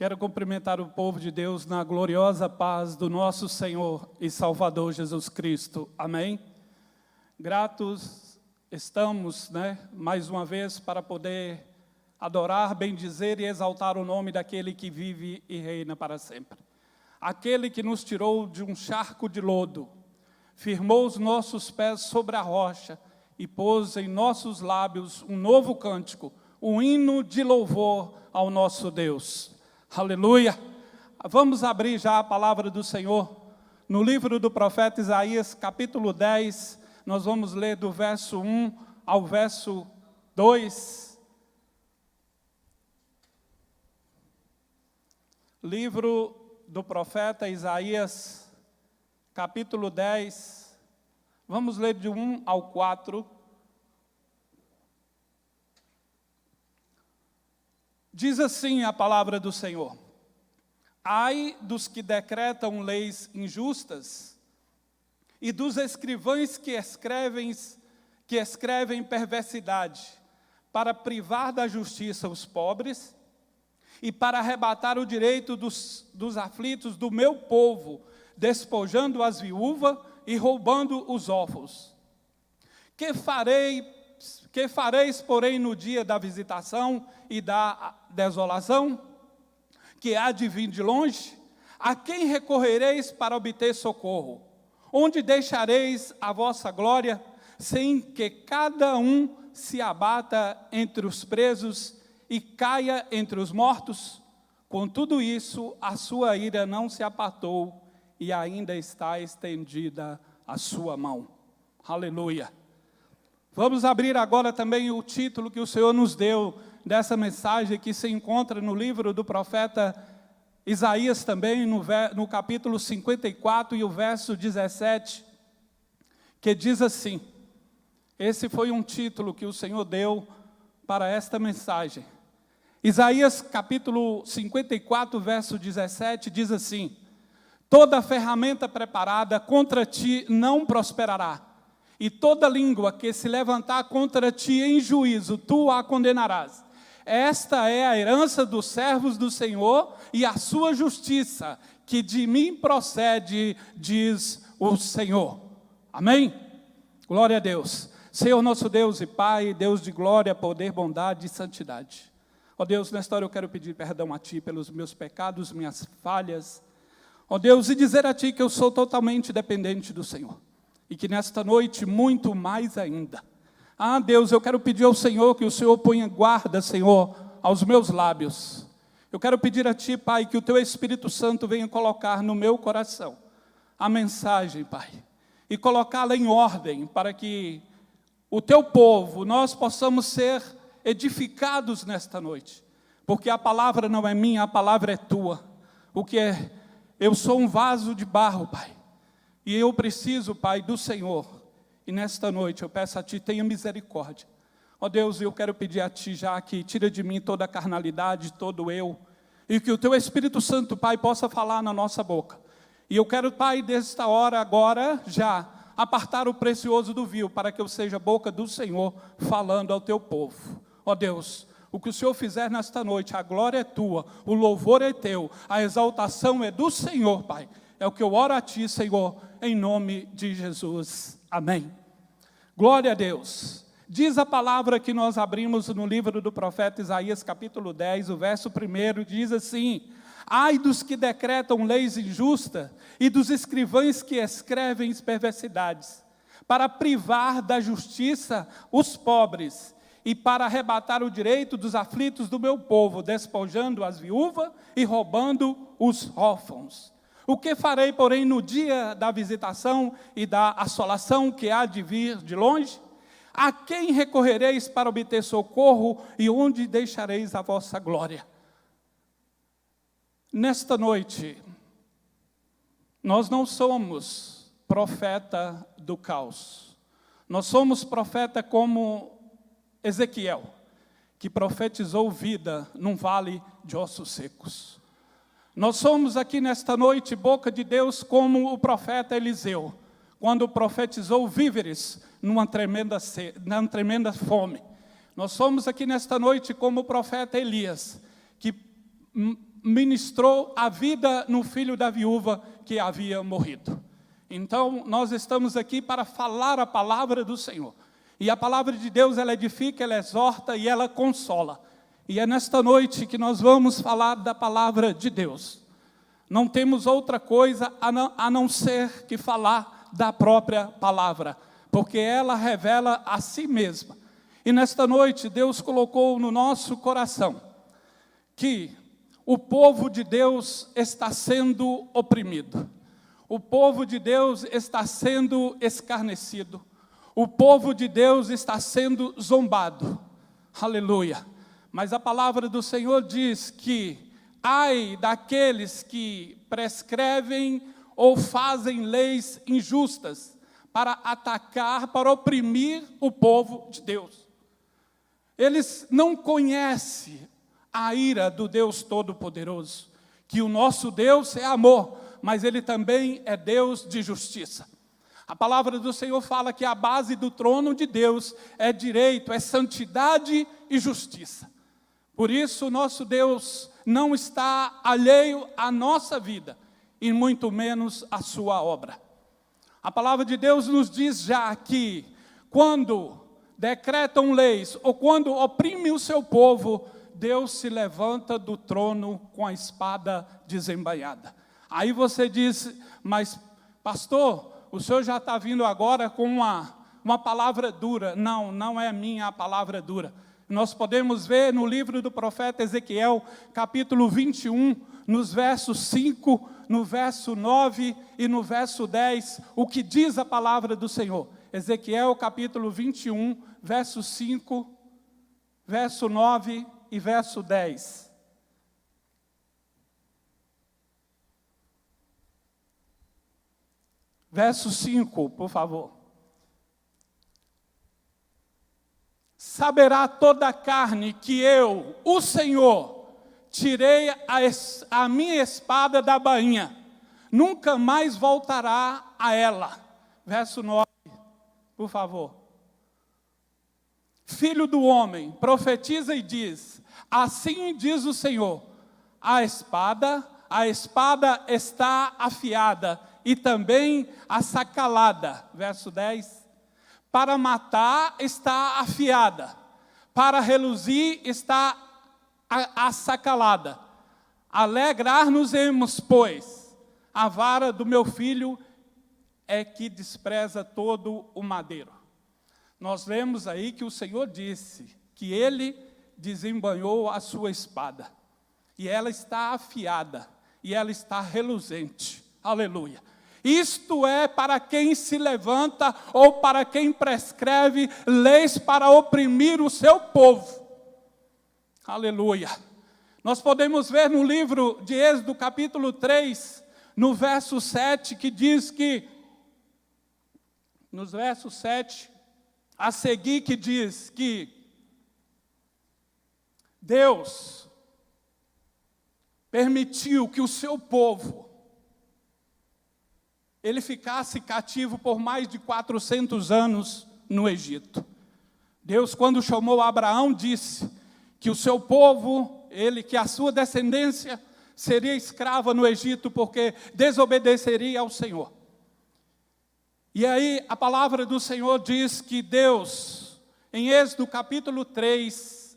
Quero cumprimentar o povo de Deus na gloriosa paz do nosso Senhor e Salvador Jesus Cristo. Amém? Gratos estamos, mais uma vez, para poder adorar, bendizer e exaltar o nome daquele que vive e reina para sempre. Aquele que nos tirou de um charco de lodo, firmou os nossos pés sobre a rocha e pôs em nossos lábios um novo cântico, um hino de louvor ao nosso Deus. Aleluia! Vamos abrir já a palavra do Senhor no livro do profeta Isaías, capítulo 10. Nós vamos ler do verso 1 ao verso 2. Livro do profeta Isaías, capítulo 10. Vamos ler de 1 ao 4. Diz assim a palavra do Senhor: ai dos que decretam leis injustas e dos escrivães que escrevem perversidade, para privar da justiça os pobres e para arrebatar o direito dos aflitos do meu povo, despojando as viúvas e roubando os órfãos. Que fareis, porém, no dia da visitação e da desolação, que há de vir de longe? A quem recorrereis para obter socorro? Onde deixareis a vossa glória, sem que cada um se abata entre os presos e caia entre os mortos? Com tudo isso, a sua ira não se apartou e ainda está estendida a sua mão. Aleluia! Vamos abrir agora também o título que o Senhor nos deu dessa mensagem, que se encontra no livro do profeta Isaías também, no capítulo 54 e o verso 17, que diz assim. Esse foi um título que o Senhor deu para esta mensagem. Isaías capítulo 54, verso 17, diz assim: toda ferramenta preparada contra ti não prosperará, e toda língua que se levantar contra ti em juízo, tu a condenarás. Esta é a herança dos servos do Senhor e a sua justiça, que de mim procede, diz o Senhor. Amém? Glória a Deus. Senhor nosso Deus e Pai, Deus de glória, poder, bondade e santidade. Ó Deus, nesta hora eu quero pedir perdão a Ti pelos meus pecados, minhas falhas. Ó Deus, e dizer a Ti que eu sou totalmente dependente do Senhor. E que nesta noite, muito mais ainda. Ah, Deus, eu quero pedir ao Senhor que o Senhor ponha guarda, Senhor, aos meus lábios. Eu quero pedir a Ti, Pai, que o Teu Espírito Santo venha colocar no meu coração a mensagem, Pai. E colocá-la em ordem, para que o Teu povo, nós possamos ser edificados nesta noite. Porque a palavra não é minha, a palavra é Tua. Eu sou um vaso de barro, Pai. E eu preciso, Pai, do Senhor. E nesta noite eu peço a Ti, tenha misericórdia. Ó Deus, eu quero pedir a Ti já que tira de mim toda a carnalidade, todo eu. E que o Teu Espírito Santo, Pai, possa falar na nossa boca. E eu quero, Pai, desta hora agora, já, apartar o precioso do vil, para que eu seja a boca do Senhor, falando ao Teu povo. Ó Deus, o que o Senhor fizer nesta noite, a glória é Tua, o louvor é Teu, a exaltação é do Senhor, Pai. É o que eu oro a Ti, Senhor, em nome de Jesus. Amém. Glória a Deus. Diz a palavra que nós abrimos no livro do profeta Isaías, capítulo 10, o verso 1, diz assim: ai dos que decretam leis injustas e dos escrivães que escrevem perversidades, para privar da justiça os pobres e para arrebatar o direito dos aflitos do meu povo, despojando as viúvas e roubando os órfãos. O que farei, porém, no dia da visitação e da assolação que há de vir de longe? A quem recorrereis para obter socorro e onde deixareis a vossa glória? Nesta noite, nós não somos profeta do caos. Nós somos profeta como Ezequiel, que profetizou vida num vale de ossos secos. Nós somos aqui nesta noite boca de Deus como o profeta Eliseu, quando profetizou víveres numa tremenda fome. Nós somos aqui nesta noite como o profeta Elias, que ministrou a vida no filho da viúva que havia morrido. Então, nós estamos aqui para falar a palavra do Senhor. E a palavra de Deus, ela edifica, ela exorta e ela consola. E é nesta noite que nós vamos falar da palavra de Deus. Não temos outra coisa a não ser que falar da própria palavra, porque ela revela a si mesma. E nesta noite, Deus colocou no nosso coração que o povo de Deus está sendo oprimido. O povo de Deus está sendo escarnecido. O povo de Deus está sendo zombado. Aleluia. Mas a palavra do Senhor diz que ai daqueles que prescrevem ou fazem leis injustas para atacar, para oprimir o povo de Deus. Eles não conhecem a ira do Deus Todo-Poderoso, que o nosso Deus é amor, mas Ele também é Deus de justiça. A palavra do Senhor fala que a base do trono de Deus é direito, é santidade e justiça. Por isso, nosso Deus não está alheio à nossa vida, e muito menos à sua obra. A palavra de Deus nos diz já que, quando decretam leis, ou quando oprime o seu povo, Deus se levanta do trono com a espada desembainhada. Aí você diz, mas pastor, o senhor já está vindo agora com uma palavra dura. Não, não é minha a palavra dura. Nós podemos ver no livro do profeta Ezequiel, capítulo 21, nos versos 5, no verso 9 e no verso 10, o que diz a palavra do Senhor. Ezequiel, capítulo 21, verso 5, verso 9 e verso 10. Verso 5, por favor. Saberá toda a carne que eu, o Senhor, tirei a minha espada da bainha, nunca mais voltará a ela. Verso 9, por favor. Filho do homem, profetiza e diz, assim diz o Senhor, a espada está afiada e também assacalada. Verso 10. Para matar está afiada, para reluzir está assacalada. Alegrar-nos-emos, pois, a vara do meu filho é que despreza todo o madeiro. Nós lemos aí que o Senhor disse que Ele desembainhou a sua espada. E ela está afiada, e ela está reluzente. Aleluia. Isto é para quem se levanta ou para quem prescreve leis para oprimir o seu povo. Aleluia. Nós podemos ver no livro de Êxodo, capítulo 3, no verso 7, que diz que, nos versos 7, a seguir que diz que Deus permitiu que o seu povo ele ficasse cativo por mais de 400 anos no Egito. Deus, quando chamou Abraão, disse que o seu povo, que a sua descendência seria escrava no Egito, porque desobedeceria ao Senhor. E aí a palavra do Senhor diz que Deus, em Êxodo capítulo 3,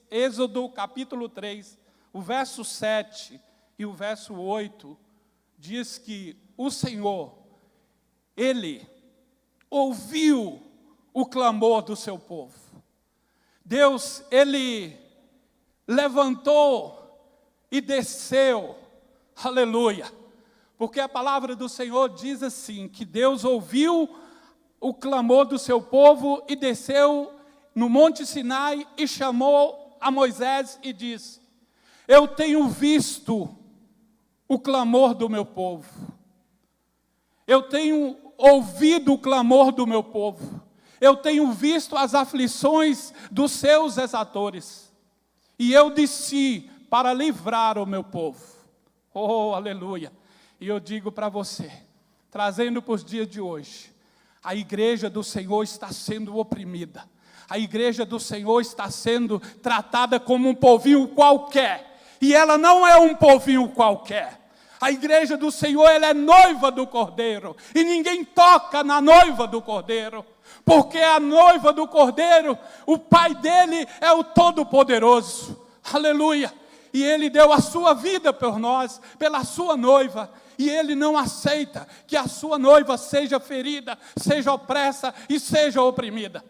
o verso 7 e o verso 8, diz que o Senhor, Ele ouviu o clamor do seu povo. Deus, Ele levantou e desceu, aleluia, porque a palavra do Senhor diz assim, que Deus ouviu o clamor do seu povo e desceu no Monte Sinai e chamou a Moisés e disse, eu tenho visto o clamor do meu povo, eu tenho ouvido o clamor do meu povo, eu tenho visto as aflições dos seus exatores, e eu desci para livrar o meu povo. Oh, aleluia! E eu digo para você, trazendo para os dias de hoje, a igreja do Senhor está sendo oprimida, a igreja do Senhor está sendo tratada como um povinho qualquer, E ela não é um povinho qualquer. A igreja do Senhor, ela é noiva do Cordeiro. E ninguém toca na noiva do Cordeiro. Porque a noiva do Cordeiro, o Pai dele é o Todo-Poderoso. Aleluia. E Ele deu a sua vida por nós, pela sua noiva. E Ele não aceita que a sua noiva seja ferida, seja opressa e seja oprimida.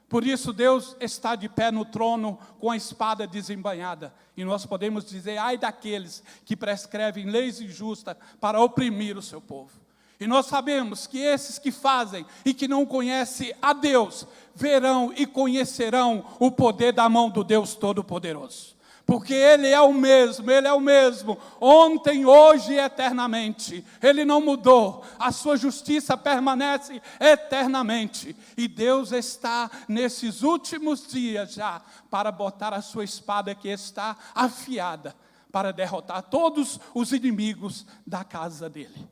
Por isso Deus está de pé no trono com a espada desembainhada. E nós podemos dizer, ai daqueles que prescrevem leis injustas para oprimir o seu povo. E nós sabemos que esses que fazem e que não conhecem a Deus, verão e conhecerão o poder da mão do Deus Todo-Poderoso. Porque Ele é o mesmo, ontem, hoje e eternamente. Ele não mudou, a sua justiça permanece eternamente. E Deus está nesses últimos dias já, para botar a sua espada que está afiada, para derrotar todos os inimigos da casa dele.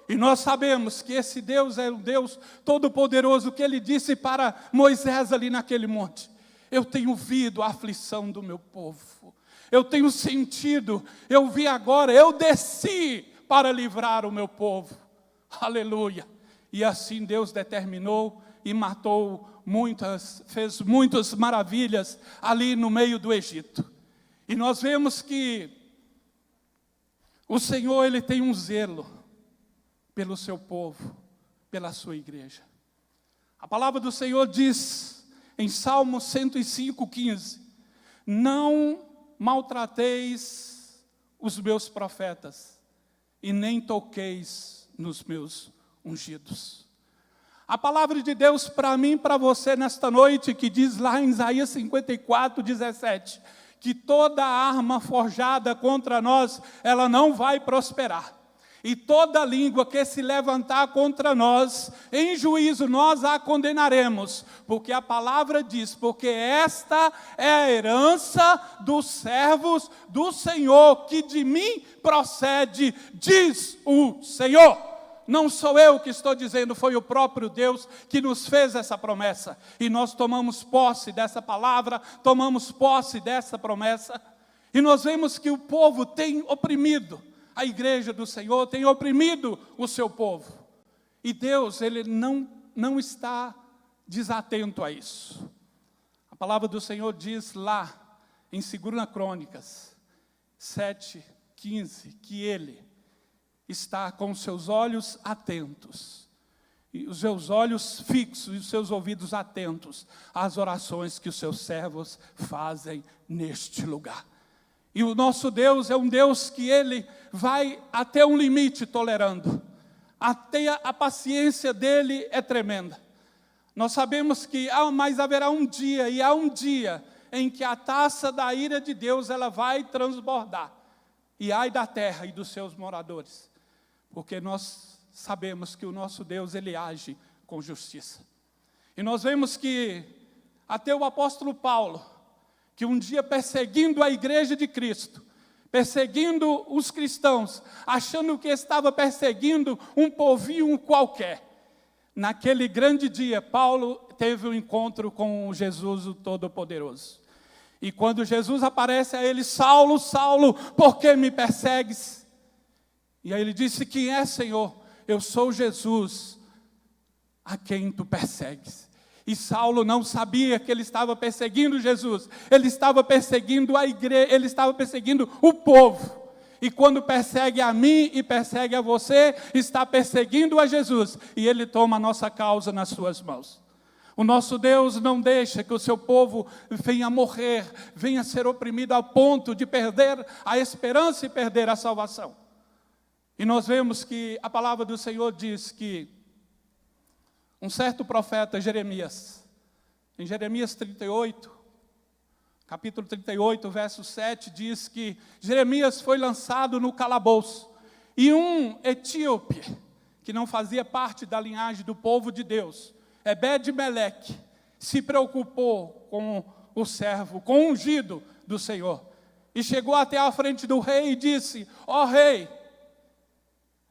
E nós sabemos que esse Deus é um Deus todo-poderoso, que Ele disse para Moisés ali naquele monte: eu tenho visto a aflição do meu povo, eu tenho sentido, eu vi agora, eu desci para livrar o meu povo. Aleluia. E assim Deus determinou e matou fez muitas maravilhas ali no meio do Egito. E nós vemos que o Senhor, Ele tem um zelo pelo seu povo, pela sua igreja. A palavra do Senhor diz em Salmo 105:15: não maltrateis os meus profetas, e nem toqueis nos meus ungidos. A palavra de Deus para mim e para você nesta noite, que diz lá em Isaías 54:17, que toda arma forjada contra nós, ela não vai prosperar. E toda língua que se levantar contra nós, em juízo nós a condenaremos. Porque a palavra diz, porque esta é a herança dos servos do Senhor, que de mim procede, diz o Senhor. Não sou eu que estou dizendo, foi o próprio Deus que nos fez essa promessa. E nós tomamos posse dessa palavra, tomamos posse dessa promessa. E nós vemos que o povo tem oprimido. A igreja do Senhor tem oprimido o seu povo. E Deus, Ele não está desatento a isso. A palavra do Senhor diz lá, em 2 Crônicas 7:15, que Ele está com os seus olhos atentos, e os seus olhos fixos e os seus ouvidos atentos às orações que os seus servos fazem neste lugar. E o nosso Deus é um Deus que Ele vai até um limite tolerando. Até a paciência dEle é tremenda. Nós sabemos que mas haverá um dia, e há um dia, em que a taça da ira de Deus, ela vai transbordar. E ai da terra e dos seus moradores. Porque nós sabemos que o nosso Deus, Ele age com justiça. E nós vemos que até o apóstolo Paulo, que um dia perseguindo a igreja de Cristo, perseguindo os cristãos, achando que estava perseguindo um povinho qualquer, naquele grande dia, Paulo teve um encontro com Jesus, o Todo-Poderoso. E quando Jesus aparece a ele: Saulo, Saulo, por que me persegues? E aí ele disse: quem é, Senhor? Eu sou Jesus, a quem tu persegues. E Saulo não sabia que ele estava perseguindo Jesus. Ele estava perseguindo a igreja, ele estava perseguindo o povo. E quando persegue a mim e persegue a você, está perseguindo a Jesus. E Ele toma a nossa causa nas suas mãos. O nosso Deus não deixa que o seu povo venha morrer, venha ser oprimido ao ponto de perder a esperança e perder a salvação. E nós vemos que a palavra do Senhor diz que um certo profeta, Jeremias, em Jeremias 38, capítulo 38, verso 7, diz que Jeremias foi lançado no calabouço. E um etíope, que não fazia parte da linhagem do povo de Deus, Ebed-Meleque, se preocupou com o servo, com o ungido do Senhor. E chegou até a frente do rei e disse: ó rei,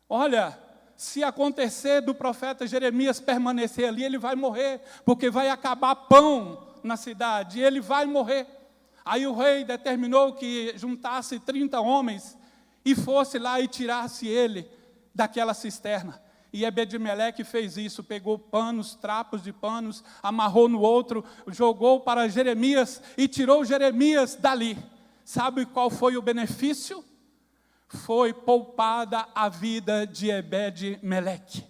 olha, se acontecer do profeta Jeremias permanecer ali, ele vai morrer, porque vai acabar pão na cidade, e ele vai morrer. Aí o rei determinou que juntasse 30 homens e fosse lá e tirasse ele daquela cisterna. E Ebed-Meleque fez isso, pegou panos, trapos de panos, amarrou no outro, jogou para Jeremias e tirou Jeremias dali. Sabe qual foi o benefício? Foi poupada a vida de Ebed-Meleque,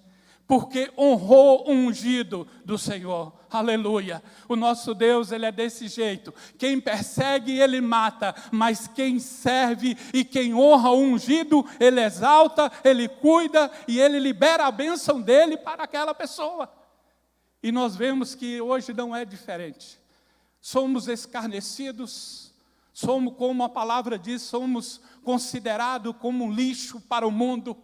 porque honrou o ungido do Senhor. Aleluia. O nosso Deus, Ele é desse jeito. Quem persegue, Ele mata. Mas quem serve e quem honra o ungido, Ele exalta, Ele cuida e Ele libera a bênção dEle para aquela pessoa. E nós vemos que hoje não é diferente. Somos escarnecidos, somos, como a palavra diz, somos considerados como um lixo para o mundo.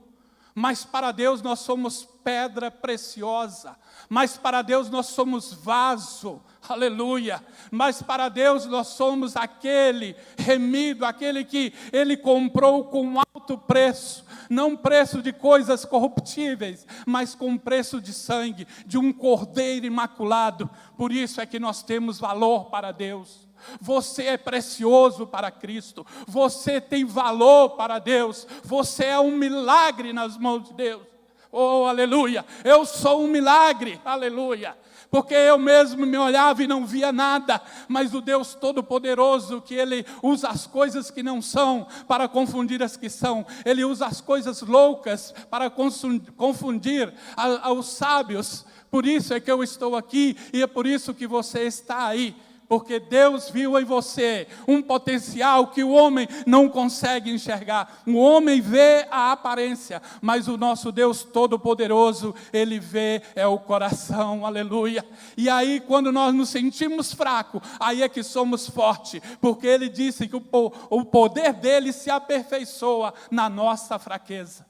Mas para Deus nós somos pedra preciosa, mas para Deus nós somos vaso, aleluia, mas para Deus nós somos aquele remido, aquele que Ele comprou com alto preço, não preço de coisas corruptíveis, mas com preço de sangue, de um cordeiro imaculado. Por isso é que nós temos valor para Deus. Você é precioso para Cristo, você tem valor para Deus, você é um milagre nas mãos de Deus. Oh, aleluia, eu sou um milagre, aleluia, porque eu mesmo me olhava e não via nada, mas o Deus Todo-Poderoso, que Ele usa as coisas que não são para confundir as que são, Ele usa as coisas loucas para confundir aos sábios. Por isso é que eu estou aqui e é por isso que você está aí. Porque Deus viu em você um potencial que o homem não consegue enxergar. O homem vê a aparência, mas o nosso Deus Todo-Poderoso, Ele vê o coração, aleluia. E aí quando nós nos sentimos fracos, aí é que somos fortes, porque Ele disse que o poder dEle se aperfeiçoa na nossa fraqueza.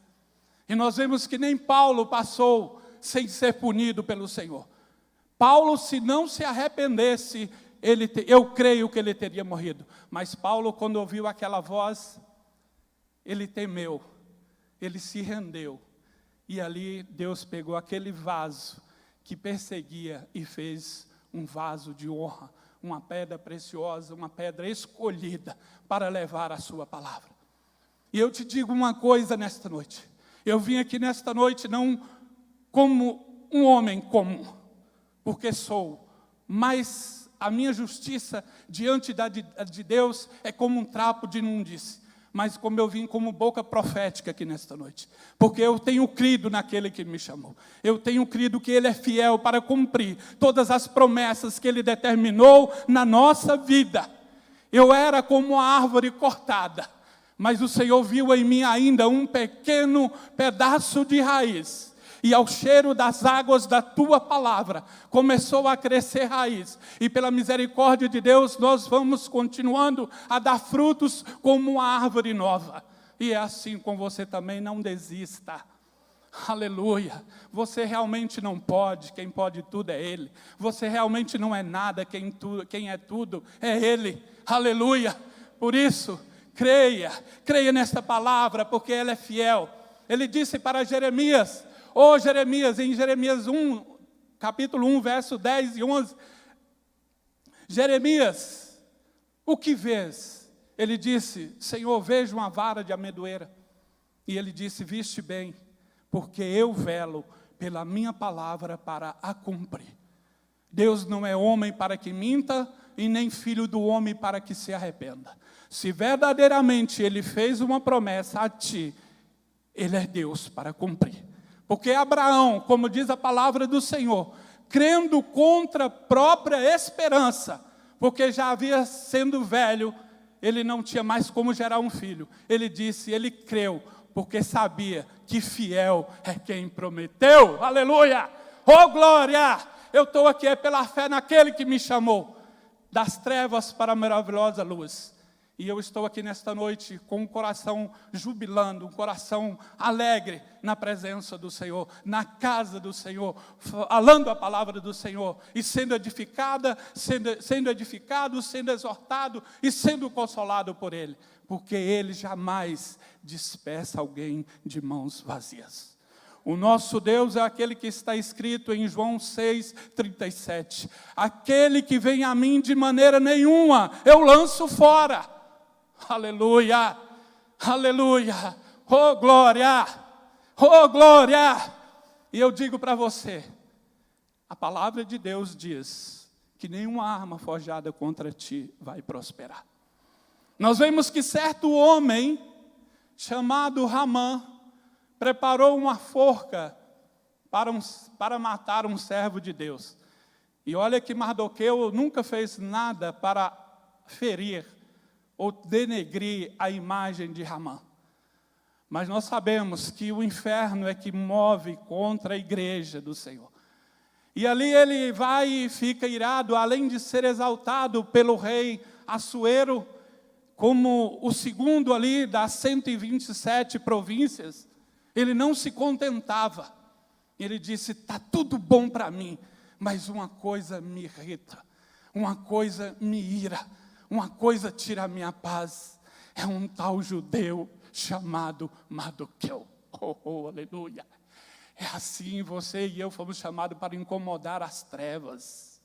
E nós vemos que nem Paulo passou sem ser punido pelo Senhor. Paulo, se não se arrependesse, eu creio que ele teria morrido. Mas Paulo, quando ouviu aquela voz, ele temeu, ele se rendeu. E ali Deus pegou aquele vaso que perseguia e fez um vaso de honra, uma pedra preciosa, uma pedra escolhida para levar a sua palavra. E eu te digo uma coisa nesta noite. Eu vim aqui nesta noite não como um homem comum, porque sou, mas a minha justiça diante de Deus é como um trapo de imundície. Mas como eu vim como boca profética aqui nesta noite. Porque eu tenho crido naquele que me chamou. Eu tenho crido que Ele é fiel para cumprir todas as promessas que Ele determinou na nossa vida. Eu era como uma árvore cortada, mas o Senhor viu em mim ainda um pequeno pedaço de raiz. E ao cheiro das águas da tua palavra, começou a crescer raiz. E pela misericórdia de Deus, nós vamos continuando a dar frutos como uma árvore nova. E é assim com você também, não desista. Aleluia. Você realmente não pode, quem pode tudo é Ele. Você realmente não é nada, quem é tudo é Ele. Aleluia. Por isso, creia nesta palavra, porque ela é fiel. Ele disse para Jeremias, Jeremias, em Jeremias 1, capítulo 1, verso 10 e 11. Jeremias, o que vês? Ele disse, Senhor, vejo uma vara de amendoeira. E ele disse, viste bem, porque eu velo pela minha palavra para a cumprir. Deus não é homem para que minta, e nem filho do homem para que se arrependa. Se verdadeiramente Ele fez uma promessa a ti, Ele é Deus para cumprir. Porque Abraão, como diz a palavra do Senhor, crendo contra a própria esperança, porque já havia sendo velho, ele não tinha mais como gerar um filho. Ele disse, ele creu, porque sabia que fiel é quem prometeu. Aleluia! Oh glória! Eu estou aqui pela fé naquele que me chamou, das trevas para a maravilhosa luz. E eu estou aqui nesta noite com um coração jubilando, um coração alegre na presença do Senhor, na casa do Senhor, falando a palavra do Senhor e sendo edificado, sendo exortado e sendo consolado por Ele, porque Ele jamais dispersa alguém de mãos vazias. O nosso Deus é aquele que está escrito em João 6,37. Aquele que vem a mim de maneira nenhuma, eu lanço fora. Aleluia, aleluia, oh glória, oh glória. E eu digo para você, a palavra de Deus diz que nenhuma arma forjada contra ti vai prosperar. Nós vemos que certo homem, chamado Ramã, preparou uma forca para matar um servo de Deus. E olha que Mardoqueu nunca fez nada para ferir ou denegrir a imagem de Ramã. Mas nós sabemos que o inferno é que move contra a igreja do Senhor. E ali ele vai e fica irado, além de ser exaltado pelo rei Assuero, como o segundo ali das 127 províncias, ele não se contentava. Ele disse, está tudo bom para mim, mas uma coisa me irrita, uma coisa me ira, uma coisa tira a minha paz. É um tal judeu chamado Mardoqueu. Oh, aleluia. É assim, você e eu fomos chamados para incomodar as trevas.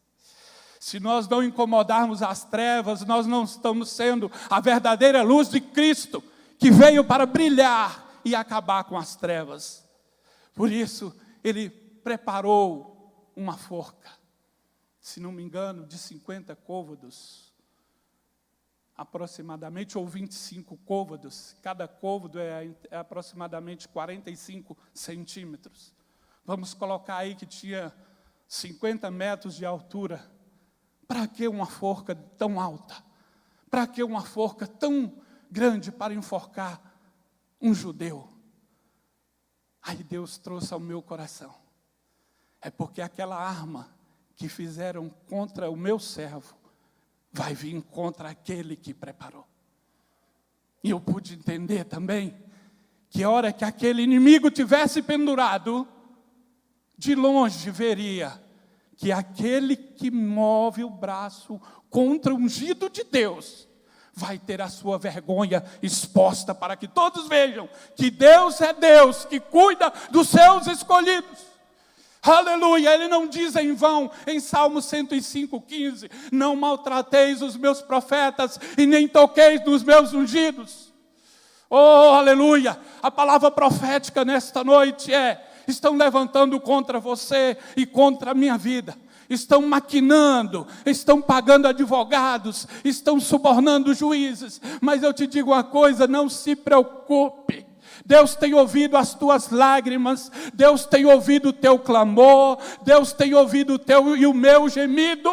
Se nós não incomodarmos as trevas, nós não estamos sendo a verdadeira luz de Cristo, que veio para brilhar e acabar com as trevas. Por isso, ele preparou uma forca, se não me engano, de 50 côvados, aproximadamente, ou 25 côvados. Cada côvado é aproximadamente 45 centímetros. Vamos colocar aí que tinha 50 metros de altura. Para que uma forca tão alta? Para que uma forca tão grande para enforcar um judeu? Aí Deus trouxe ao meu coração. É porque aquela arma que fizeram contra o meu servo vai vir contra aquele que preparou. E eu pude entender também que a hora que aquele inimigo tivesse pendurado, de longe veria que aquele que move o braço contra o ungido de Deus vai ter a sua vergonha exposta para que todos vejam que Deus é Deus, que cuida dos seus escolhidos. Aleluia, ele não diz em vão, em Salmo 105:15, não maltrateis os meus profetas e nem toqueis nos meus ungidos. Oh, aleluia, a palavra profética nesta noite estão levantando contra você e contra a minha vida. Estão maquinando, estão pagando advogados, estão subornando juízes. Mas eu te digo uma coisa, não se preocupe. Deus tem ouvido as tuas lágrimas, Deus tem ouvido o teu clamor, Deus tem ouvido o teu e o meu gemido.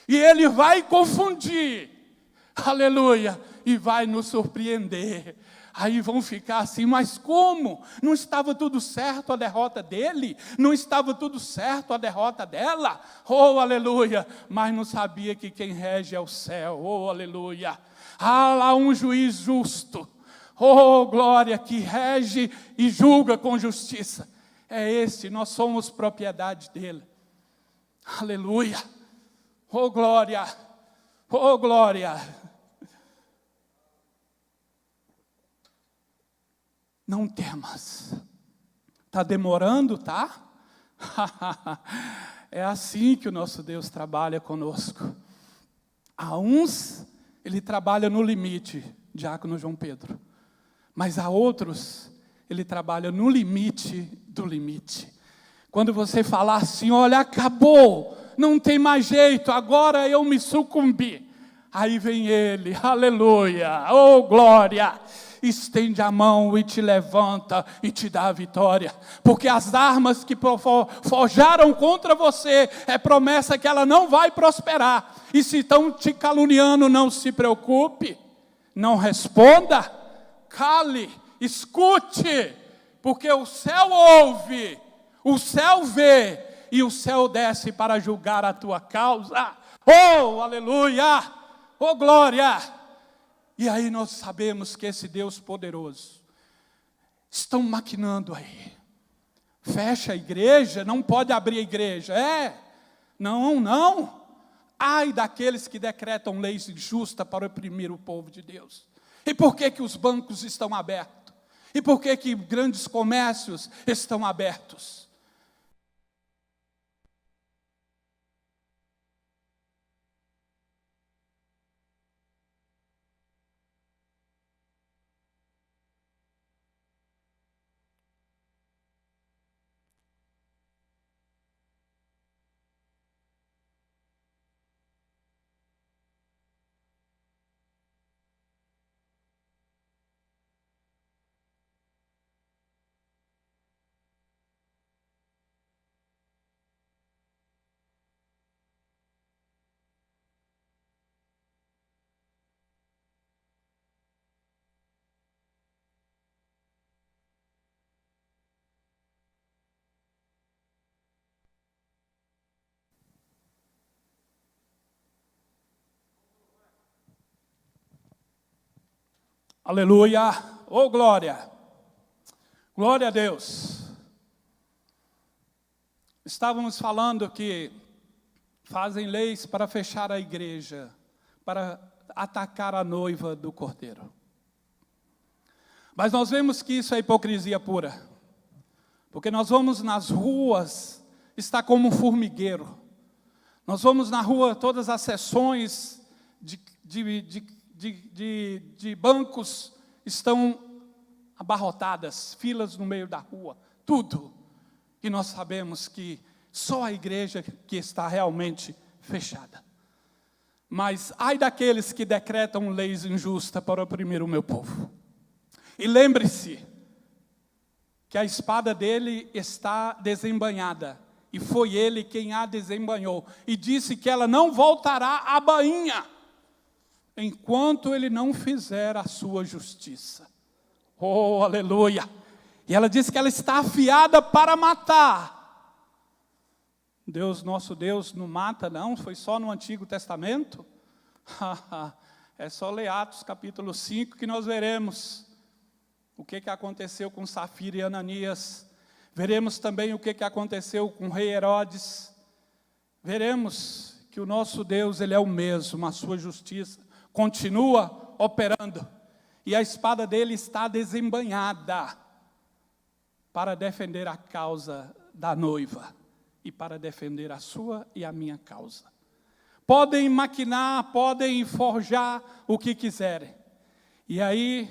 E Ele vai confundir, aleluia, e vai nos surpreender. Aí vão ficar assim, mas como? Não estava tudo certo a derrota dele? Não estava tudo certo a derrota dela? Oh, aleluia! Mas não sabia que quem rege é o céu, oh, aleluia! Há lá um juiz justo, oh, glória, que rege e julga com justiça. É esse, nós somos propriedade dele. Aleluia! Oh, glória! Oh, glória! Não temas. Está demorando, tá? É assim que o nosso Deus trabalha conosco. A uns, Ele trabalha no limite, diácono João Pedro. Mas a outros, Ele trabalha no limite do limite. Quando você falar assim, olha, acabou, não tem mais jeito, agora eu me sucumbi. Aí vem Ele, aleluia, oh glória, estende a mão e te levanta e te dá a vitória. Porque as armas que forjaram contra você, é promessa que ela não vai prosperar. E se estão te caluniando, não se preocupe, não responda, cale, escute, porque o céu ouve, o céu vê, e o céu desce para julgar a tua causa. Oh, aleluia, oh glória. E aí nós sabemos que esse Deus poderoso, estão maquinando aí. Fecha a igreja, não pode abrir a igreja. Não. Ai daqueles que decretam leis injustas para oprimir o povo de Deus. E por que os bancos estão abertos? E por que que grandes comércios estão abertos? Aleluia! Oh, glória! Glória a Deus! Estávamos falando que fazem leis para fechar a igreja, para atacar a noiva do Cordeiro. Mas nós vemos que isso é hipocrisia pura. Porque nós vamos nas ruas, está como um formigueiro. Nós vamos na rua, todas as seções de bancos estão abarrotadas, filas no meio da rua, tudo. E nós sabemos que só a igreja que está realmente fechada. Mas ai daqueles que decretam leis injustas para oprimir o meu povo. E lembre-se que a espada dele está desembainhada. E foi ele quem a desembainhou. E disse que ela não voltará à bainha, enquanto ele não fizer a sua justiça. Oh, aleluia! E ela disse que ela está afiada para matar. Deus, nosso Deus, não mata não, foi só no Antigo Testamento. É só ler Atos capítulo 5 que nós veremos o que aconteceu com Safira e Ananias. Veremos também o que aconteceu com o rei Herodes. Veremos que o nosso Deus, Ele é o mesmo, a sua justiça continua operando. E a espada dele está desembainhada para defender a causa da noiva e para defender a sua e a minha causa. Podem maquinar, podem forjar o que quiserem. E aí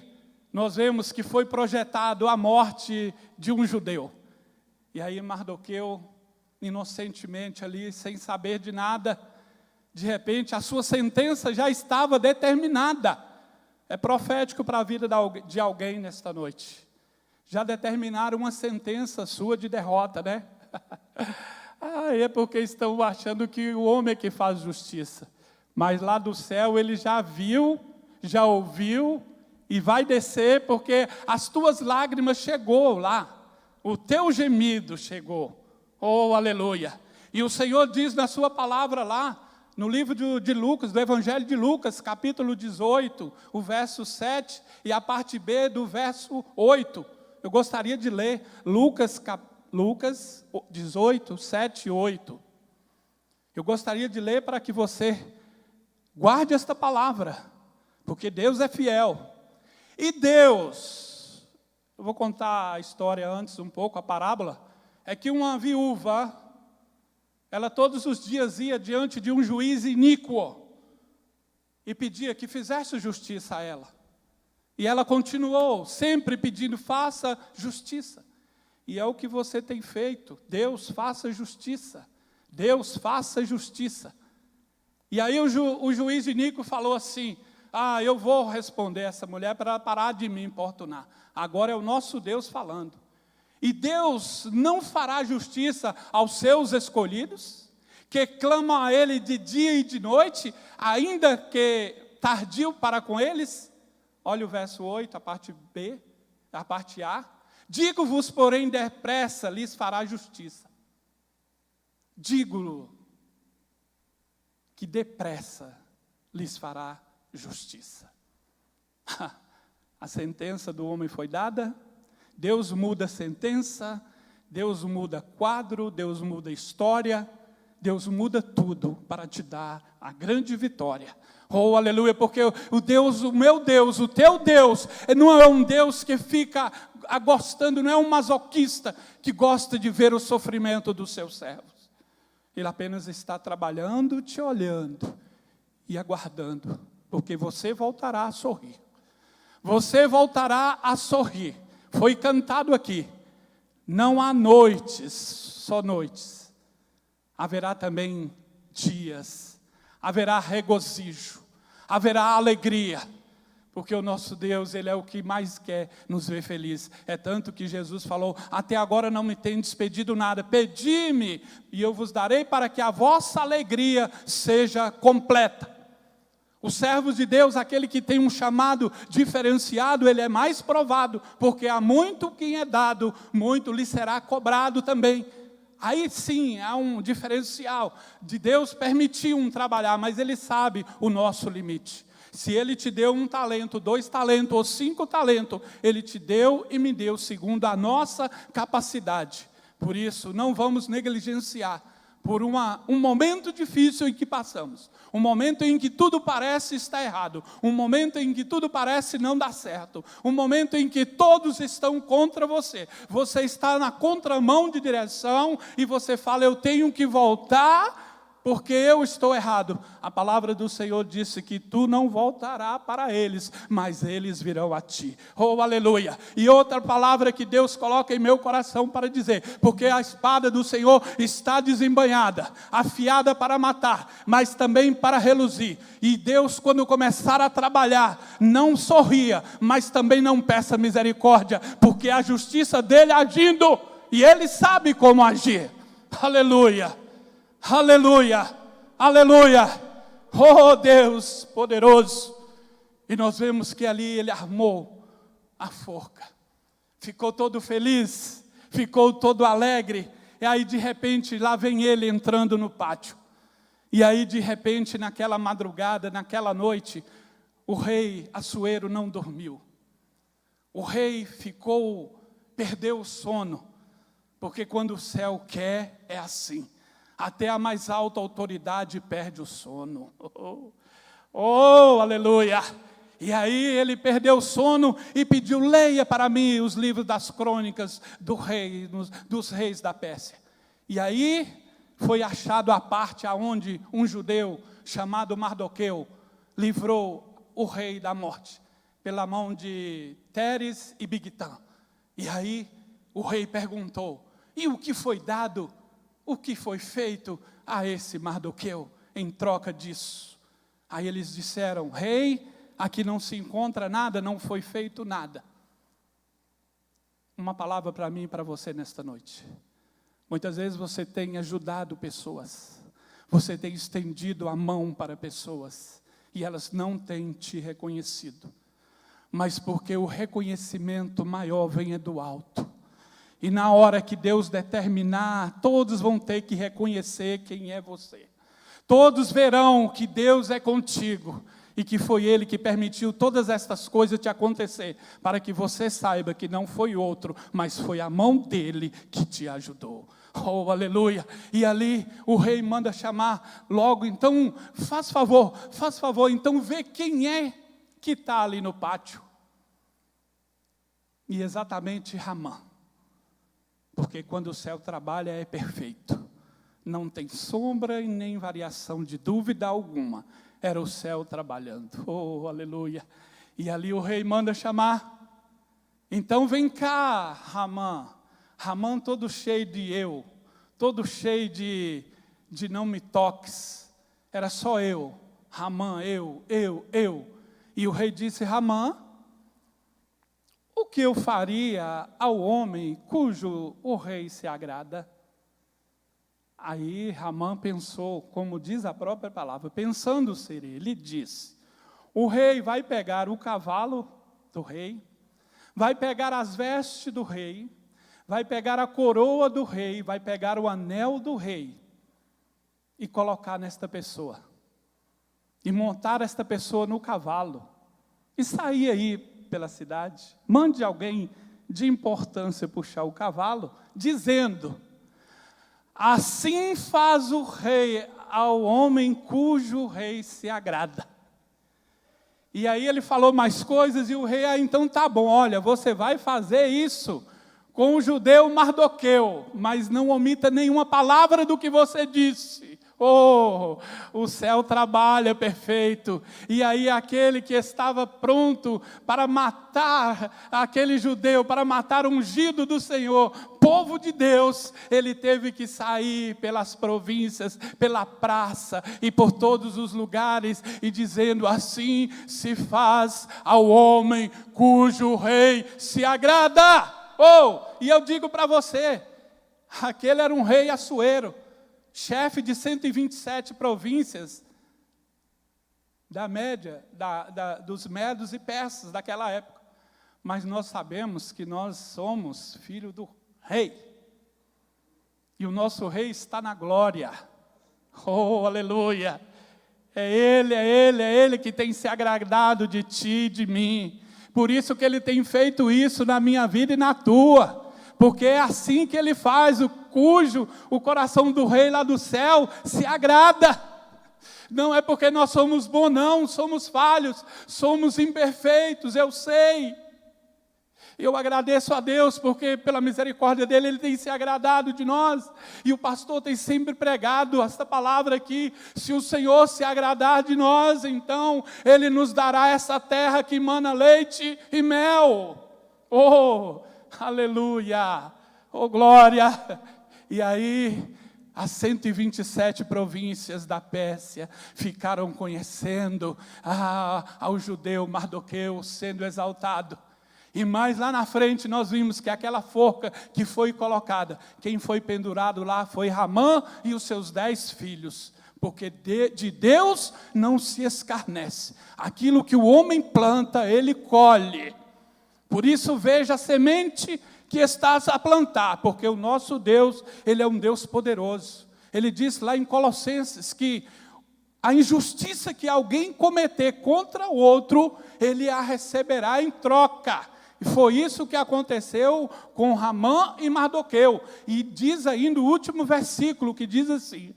nós vemos que foi projetado a morte de um judeu. E aí Mardoqueu, inocentemente ali, sem saber de nada, de repente a sua sentença já estava determinada. É profético para a vida de alguém nesta noite. Já determinaram uma sentença sua de derrota, né? É porque estão achando que o homem é que faz justiça. Mas lá do céu ele já viu, já ouviu e vai descer, porque as tuas lágrimas chegou lá. O teu gemido chegou. Oh, aleluia! E o Senhor diz na sua palavra lá, no livro de Lucas, do Evangelho de Lucas, capítulo 18, o verso 7 e a parte B do verso 8. Eu gostaria de ler Lucas 18, 7 e 8. Eu gostaria de ler para que você guarde esta palavra, porque Deus é fiel. E Deus, eu vou contar a história antes um pouco, a parábola, é que uma viúva, ela todos os dias ia diante de um juiz iníquo e pedia que fizesse justiça a ela. E ela continuou sempre pedindo, faça justiça. E é o que você tem feito. Deus, faça justiça. Deus, faça justiça. E aí o juiz iníquo falou assim, eu vou responder essa mulher para ela parar de me importunar. Agora é o nosso Deus falando. E Deus não fará justiça aos seus escolhidos, que clamam a Ele de dia e de noite, ainda que tardio para com eles? Olha o verso 8, a parte B, a parte A. Digo-vos, porém, depressa lhes fará justiça. Digo-lhe que depressa lhes fará justiça. A sentença do homem foi dada. Deus muda a sentença, Deus muda quadro, Deus muda história, Deus muda tudo para te dar a grande vitória. Oh, aleluia, porque o Deus, o meu Deus, o teu Deus, não é um Deus que fica gostando, não é um masoquista que gosta de ver o sofrimento dos seus servos. Ele apenas está trabalhando, te olhando e aguardando, porque você voltará a sorrir. Você voltará a sorrir. Foi cantado aqui, não há noites, só noites. Haverá também dias, haverá regozijo, haverá alegria, porque o nosso Deus, Ele é o que mais quer nos ver felizes. É tanto que Jesus falou, até agora não me tendes pedido nada, pedi-me e eu vos darei para que a vossa alegria seja completa. Os servos de Deus, aquele que tem um chamado diferenciado, ele é mais provado, porque há muito quem é dado, muito lhe será cobrado também. Aí sim, há um diferencial de Deus permitir um trabalhar, mas Ele sabe o nosso limite. Se Ele te deu 1 talento, 2 talentos ou 5 talentos, Ele te deu e me deu segundo a nossa capacidade. Por isso, não vamos negligenciar por um momento difícil em que passamos, um momento em que tudo parece estar errado, um momento em que tudo parece não dar certo, um momento em que todos estão contra você, você está na contramão de direção e você fala, eu tenho que voltar porque eu estou errado. A palavra do Senhor disse que tu não voltarás para eles, mas eles virão a ti. Oh, aleluia. E outra palavra que Deus coloca em meu coração para dizer, porque a espada do Senhor está desembainhada, afiada para matar, mas também para reluzir. E Deus, quando começar a trabalhar, não sorria, mas também não peça misericórdia, porque a justiça dele agindo, e ele sabe como agir. Aleluia. Aleluia, aleluia, oh Deus poderoso. E nós vemos que ali ele armou a forca, ficou todo feliz, ficou todo alegre. E aí de repente lá vem ele entrando no pátio. E aí de repente naquela madrugada, naquela noite, o rei Assuero não dormiu. O rei perdeu o sono, porque quando o céu quer é assim. Até a mais alta autoridade perde o sono. Oh, aleluia. E aí ele perdeu o sono e pediu, leia para mim os livros das crônicas dos reis da Pérsia. E aí foi achado a parte aonde um judeu chamado Mardoqueu livrou o rei da morte, pela mão de Teres e Bigtã. E aí o rei perguntou, e o que foi dado? O que foi feito a esse Mardoqueu em troca disso? Aí eles disseram, rei, aqui não se encontra nada, não foi feito nada. Uma palavra para mim e para você nesta noite. Muitas vezes você tem ajudado pessoas, você tem estendido a mão para pessoas, e elas não têm te reconhecido. Mas porque o reconhecimento maior vem do alto. E na hora que Deus determinar, todos vão ter que reconhecer quem é você. Todos verão que Deus é contigo e que foi Ele que permitiu todas estas coisas te acontecer, para que você saiba que não foi outro, mas foi a mão dEle que te ajudou. Oh, aleluia. E ali o rei manda chamar logo, então faz favor, então vê quem é que está ali no pátio. E exatamente Ramã. Porque quando o céu trabalha é perfeito. Não tem sombra e nem variação de dúvida alguma. Era o céu trabalhando. Oh, aleluia. E ali o rei manda chamar. Então vem cá, Ramã. Ramã todo cheio de eu. Todo cheio de não me toques. Era só eu. Ramã, eu. E o rei disse, Ramã, o que eu faria ao homem cujo o rei se agrada? Aí Ramã pensou, como diz a própria palavra, pensando ser ele, disse, o rei vai pegar o cavalo do rei, vai pegar as vestes do rei, vai pegar a coroa do rei, vai pegar o anel do rei e colocar nesta pessoa, e montar esta pessoa no cavalo, e sair aí pela cidade, mande alguém de importância puxar o cavalo, dizendo, Assim faz o rei ao homem cujo rei se agrada. E aí ele falou mais coisas, e o rei, então tá bom, olha, você vai fazer isso com o judeu Mardoqueu, mas não omita nenhuma palavra do que você disse. Oh, o céu trabalha perfeito. E aí aquele que estava pronto para matar aquele judeu, para matar o ungido do Senhor, povo de Deus, ele teve que sair pelas províncias, pela praça e por todos os lugares, e dizendo: assim se faz ao homem cujo rei se agrada. Oh, e eu digo para você, aquele era um rei Assuero, chefe de 127 províncias, da média, dos medos e persas daquela época. Mas nós sabemos que nós somos filho do rei. E o nosso rei está na glória. Oh, aleluia! É Ele que tem se agradado de ti e de mim. Por isso que Ele tem feito isso na minha vida e na tua. Porque é assim que Ele faz, cujo o coração do rei lá do céu se agrada. Não é porque nós somos bons, não, somos falhos, somos imperfeitos, eu sei. Eu agradeço a Deus, porque pela misericórdia dEle, Ele tem se agradado de nós. E o pastor tem sempre pregado esta palavra aqui: se o Senhor se agradar de nós, então Ele nos dará essa terra que emana leite e mel. Oh, aleluia, oh glória. E aí, as 127 províncias da Pérsia ficaram conhecendo ao judeu Mardoqueu sendo exaltado. E mais lá na frente nós vimos que aquela forca que foi colocada, quem foi pendurado lá foi Ramã e os seus 10 filhos. Porque de Deus não se escarnece. Aquilo que o homem planta, ele colhe. Por isso veja a semente que estás a plantar, porque o nosso Deus, Ele é um Deus poderoso. Ele diz lá em Colossenses que a injustiça que alguém cometer contra o outro, ele a receberá em troca. E foi isso que aconteceu com Ramã e Mardoqueu. E diz ainda o último versículo, que diz assim,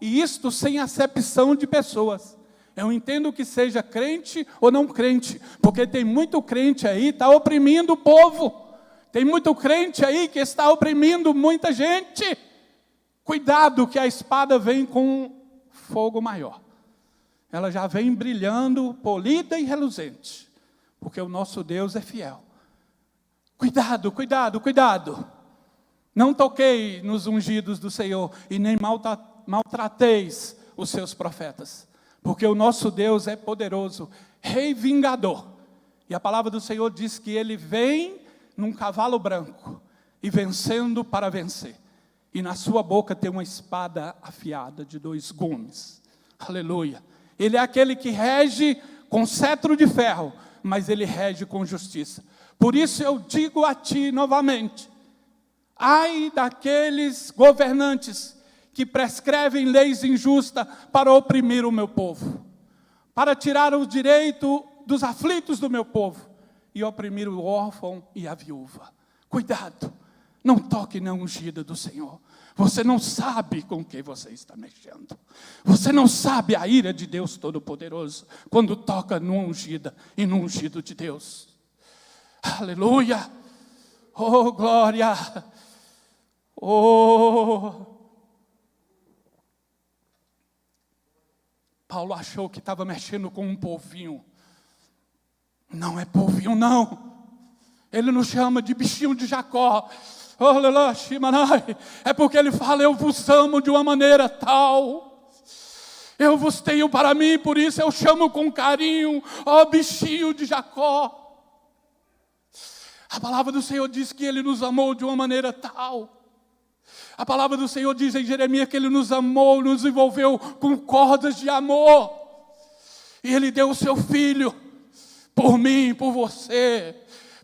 e isto sem acepção de pessoas. Eu entendo que seja crente ou não crente, porque tem muito crente aí, está oprimindo o povo. Tem muito crente aí que está oprimindo muita gente. Cuidado que a espada vem com fogo maior. Ela já vem brilhando, polida e reluzente. Porque o nosso Deus é fiel. Cuidado, cuidado, cuidado. Não toquei nos ungidos do Senhor e nem maltrateis os seus profetas. Porque o nosso Deus é poderoso, rei vingador. E a palavra do Senhor diz que Ele vem num cavalo branco e vencendo para vencer. E na sua boca tem uma espada afiada de 2 gumes. Aleluia. Ele é aquele que rege com cetro de ferro, mas Ele rege com justiça. Por isso eu digo a ti novamente: ai daqueles governantes que prescrevem leis injustas para oprimir o meu povo, para tirar o direito dos aflitos do meu povo e oprimir o órfão e a viúva. Cuidado, não toque na ungida do Senhor. Você não sabe com quem você está mexendo. Você não sabe a ira de Deus Todo-Poderoso quando toca no ungida e no ungido de Deus. Aleluia! Oh, glória! Oh! Paulo achou que estava mexendo com um povinho. Não é povinho, não. Ele nos chama de bichinho de Jacó. É porque ele fala: eu vos amo de uma maneira tal. Eu vos tenho para mim, por isso eu chamo com carinho, ó bichinho de Jacó. A palavra do Senhor diz que Ele nos amou de uma maneira tal. A palavra do Senhor diz em Jeremias que Ele nos amou, nos envolveu com cordas de amor. E Ele deu o seu Filho por mim, por você.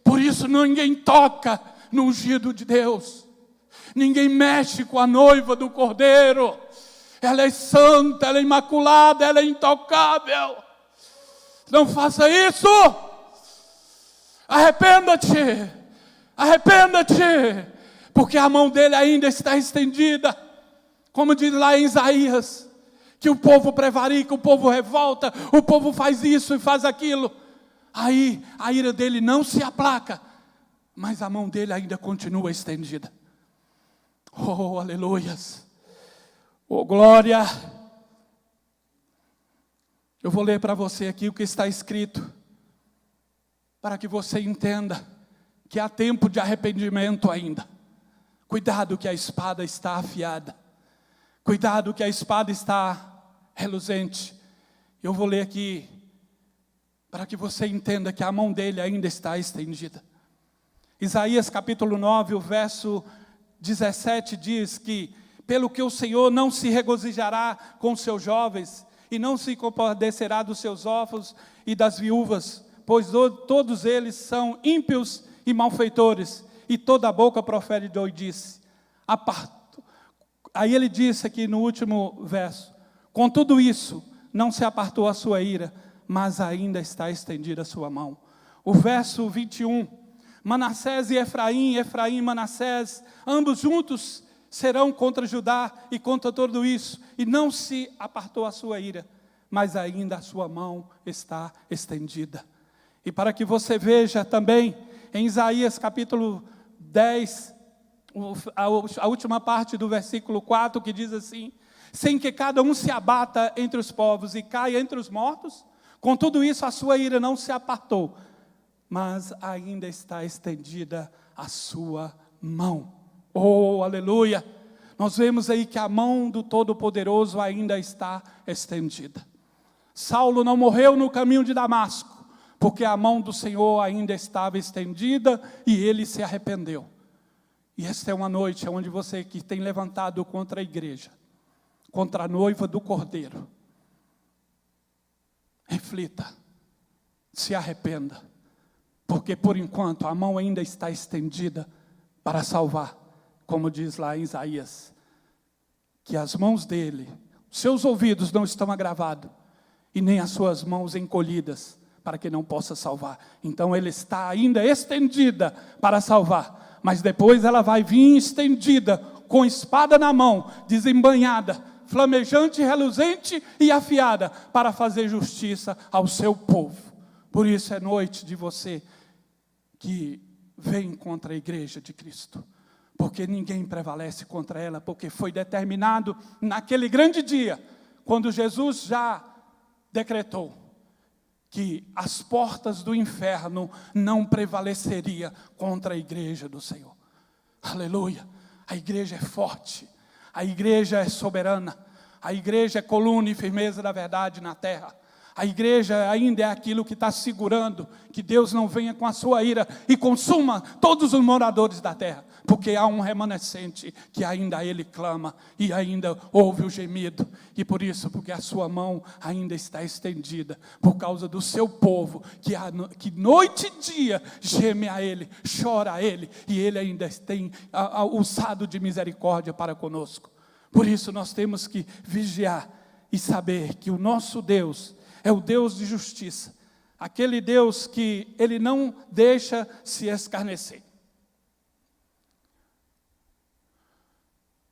Por isso ninguém toca no ungido de Deus. Ninguém mexe com a noiva do Cordeiro. Ela é santa, ela é imaculada, ela é intocável. Não faça isso. Arrependa-te. Arrependa-te. porque a mão dele ainda está estendida. Como diz lá em Isaías, que o povo prevarica, o povo revolta, o povo faz isso e faz aquilo. Aí a ira dele não se aplaca, mas a mão dele ainda continua estendida. Oh, aleluias! Oh, glória! Eu vou ler para você aqui o que está escrito, para que você entenda que há tempo de arrependimento ainda. Cuidado que a espada está afiada. Cuidado que a espada está reluzente. Eu vou ler aqui, para que você entenda que a mão dele ainda está estendida. Isaías capítulo 9, o verso 17 diz que, pelo que o Senhor não se regozijará com seus jovens, e não se compadecerá dos seus órfãos e das viúvas, pois todos eles são ímpios e malfeitores, e toda a boca profere doidice. Aí ele disse aqui no último verso, com tudo isso, não se apartou a sua ira, mas ainda está estendida a sua mão. O verso 21, Manassés e Efraim, Efraim e Manassés, ambos juntos serão contra Judá e contra tudo isso, e não se apartou a sua ira, mas ainda a sua mão está estendida. E para que você veja também, em Isaías capítulo 10, a última parte do versículo 4, que diz assim, sem que cada um se abata entre os povos e caia entre os mortos, com tudo isso a sua ira não se apartou, mas ainda está estendida a sua mão. Oh, aleluia! Nós vemos aí que a mão do Todo-Poderoso ainda está estendida. Saulo não morreu no caminho de Damasco, porque a mão do Senhor ainda estava estendida e ele se arrependeu. E esta é uma noite onde você que tem levantado contra a igreja, contra a noiva do Cordeiro, reflita, se arrependa, porque por enquanto a mão ainda está estendida para salvar, como diz lá em Isaías, que as mãos dele, seus ouvidos não estão agravados, e nem as suas mãos encolhidas, para que não possa salvar. Então ele está ainda estendida para salvar, mas depois ela vai vir estendida, com espada na mão, desembanhada, flamejante, reluzente e afiada, para fazer justiça ao seu povo. Por isso é noite de você que vem contra a igreja de Cristo, porque ninguém prevalece contra ela, porque foi determinado naquele grande dia, quando Jesus já decretou que as portas do inferno não prevaleceriam contra a igreja do Senhor. Aleluia! A igreja é forte, a igreja é soberana, a igreja é coluna e firmeza da verdade na terra. A igreja ainda é aquilo que está segurando, que Deus não venha com a sua ira e consuma todos os moradores da terra, porque há um remanescente que ainda ele clama e ainda ouve o gemido, e por isso, porque a sua mão ainda está estendida, por causa do seu povo, que noite e dia geme a ele, chora a ele, e ele ainda tem usado de misericórdia para conosco. Por isso nós temos que vigiar e saber que o nosso Deus é o Deus de justiça, aquele Deus que Ele não deixa se escarnecer.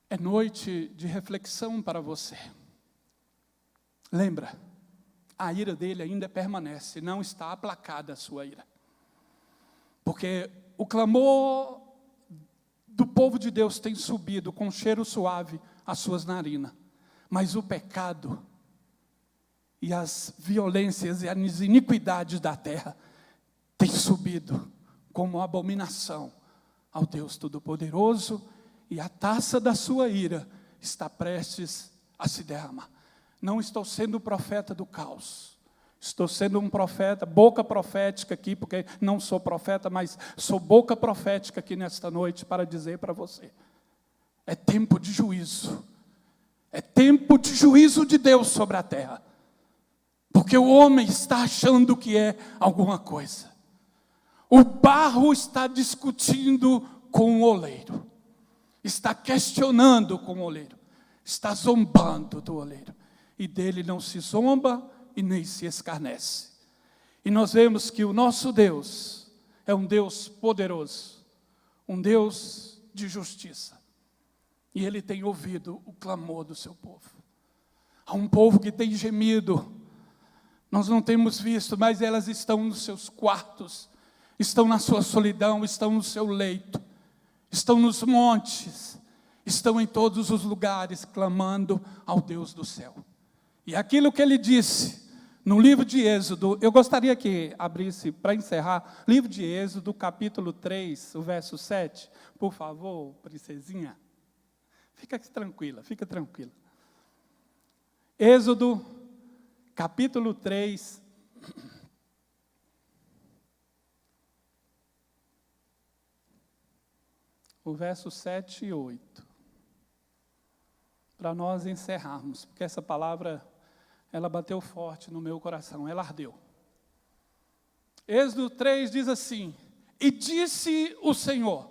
É noite de reflexão para você. Lembra, a ira dele ainda permanece, não está aplacada a sua ira. Porque o clamor do povo de Deus tem subido com cheiro suave às suas narinas, mas o pecado e as violências e as iniquidades da terra têm subido como abominação ao Deus Todo-Poderoso, e a taça da sua ira está prestes a se derramar. Não estou sendo profeta do caos, estou sendo um profeta, boca profética aqui, porque não sou profeta, mas sou boca profética aqui nesta noite para dizer para você, é tempo de juízo, é tempo de juízo de Deus sobre a terra. Porque o homem está achando que é alguma coisa. O barro está discutindo com o oleiro. Está questionando com o oleiro. Está zombando do oleiro. E dele não se zomba e nem se escarnece. E nós vemos que o nosso Deus é um Deus poderoso. Um Deus de justiça. E Ele tem ouvido o clamor do seu povo. Há um povo que tem gemido. Nós não temos visto, mas elas estão nos seus quartos, estão na sua solidão, estão no seu leito, estão nos montes, estão em todos os lugares, clamando ao Deus do céu. E aquilo que Ele disse no livro de Êxodo, eu gostaria que abrisse, para encerrar, livro de Êxodo, capítulo 3, o verso 7. Por favor, princesinha. Fica tranquila, fica tranquila. Êxodo, capítulo 3. O verso 7 e 8. Para nós encerrarmos, porque essa palavra, ela bateu forte no meu coração, ela ardeu. Êxodo 3 diz assim: e disse o Senhor: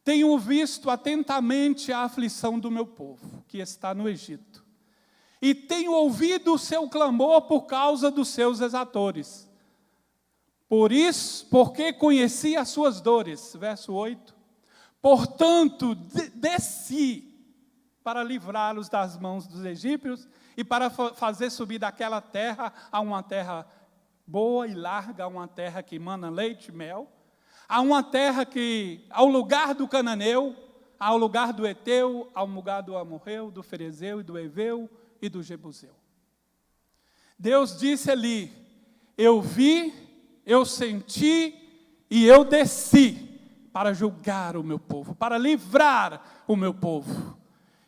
tenho visto atentamente a aflição do meu povo, que está no Egito, e tenho ouvido o seu clamor por causa dos seus exatores. Por isso, porque conheci as suas dores. Verso 8. Portanto, desci para livrá-los das mãos dos egípcios e para fazer subir daquela terra a uma terra boa e larga, a uma terra que emana leite e mel, a uma terra que, ao lugar do cananeu, ao lugar do Eteu, ao lugar do Amorreu, do Ferezeu e do Eveu e do Jebuseu. Deus disse ali: eu vi, eu senti e eu desci para julgar o meu povo, para livrar o meu povo.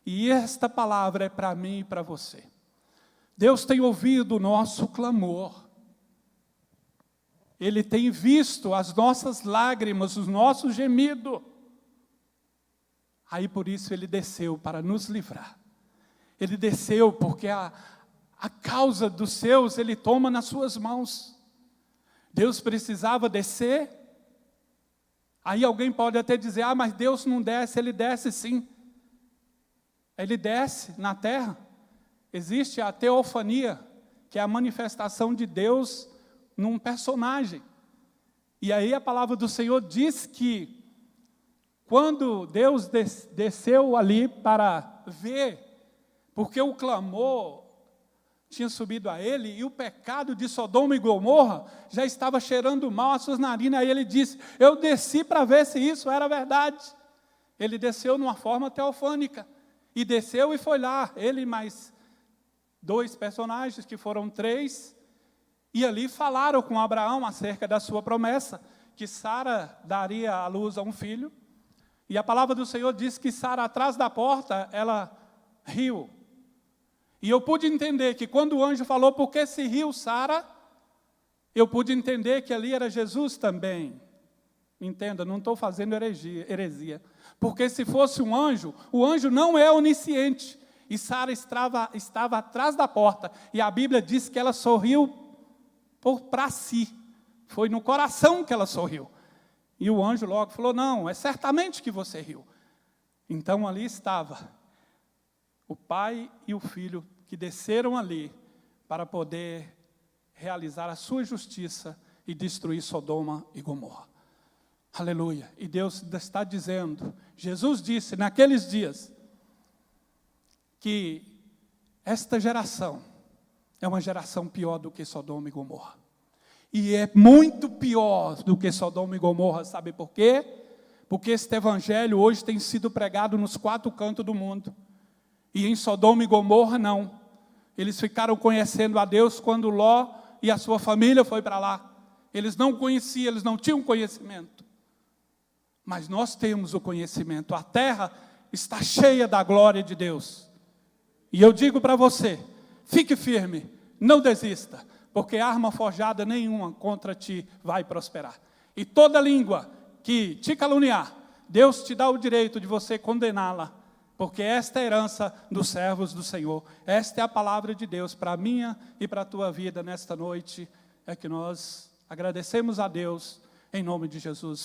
E esta palavra é para mim e para você. Deus tem ouvido o nosso clamor. Ele tem visto as nossas lágrimas, os nossos gemidos. Aí por isso Ele desceu para nos livrar. Ele desceu porque a causa dos seus Ele toma nas suas mãos. Deus precisava descer. Aí alguém pode até dizer: ah, mas Deus não desce. Ele desce sim. Ele desce na terra. Existe a teofania, que é a manifestação de Deus num personagem. E aí a palavra do Senhor diz que quando Deus desceu ali para ver, porque o clamor tinha subido a ele e o pecado de Sodoma e Gomorra já estava cheirando mal às suas narinas. Aí ele disse: eu desci para ver se isso era verdade. Ele desceu numa forma teofânica. E desceu e foi lá, ele mais 2 personagens, que foram 3, e ali falaram com Abraão acerca da sua promessa, que Sara daria à luz a um filho. E a palavra do Senhor diz que Sara, atrás da porta, ela riu. E eu pude entender que quando o anjo falou: por que se riu Sara? Eu pude entender que ali era Jesus também. Entenda, não estou fazendo heresia. Porque se fosse um anjo, o anjo não é onisciente. E Sara estava atrás da porta. E a Bíblia diz que ela sorriu para si. Foi no coração que ela sorriu. E o anjo logo falou: não, é certamente que você riu. Então ali estava o pai e o filho que desceram ali para poder realizar a sua justiça e destruir Sodoma e Gomorra. Aleluia. E Deus está dizendo, Jesus disse naqueles dias, que esta geração é uma geração pior do que Sodoma e Gomorra. E é muito pior do que Sodoma e Gomorra, sabe por quê? Porque este evangelho hoje tem sido pregado nos 4 cantos do mundo. E em Sodoma e Gomorra não. Eles ficaram conhecendo a Deus quando Ló e a sua família foi para lá. Eles não conheciam, eles não tinham conhecimento. Mas nós temos o conhecimento. A terra está cheia da glória de Deus. E eu digo para você, fique firme, não desista, porque arma forjada nenhuma contra ti vai prosperar. E toda língua que te caluniar, Deus te dá o direito de você condená-la, porque esta é a herança dos servos do Senhor. Esta é a palavra de Deus para a minha e para a tua vida nesta noite. É que nós agradecemos a Deus em nome de Jesus.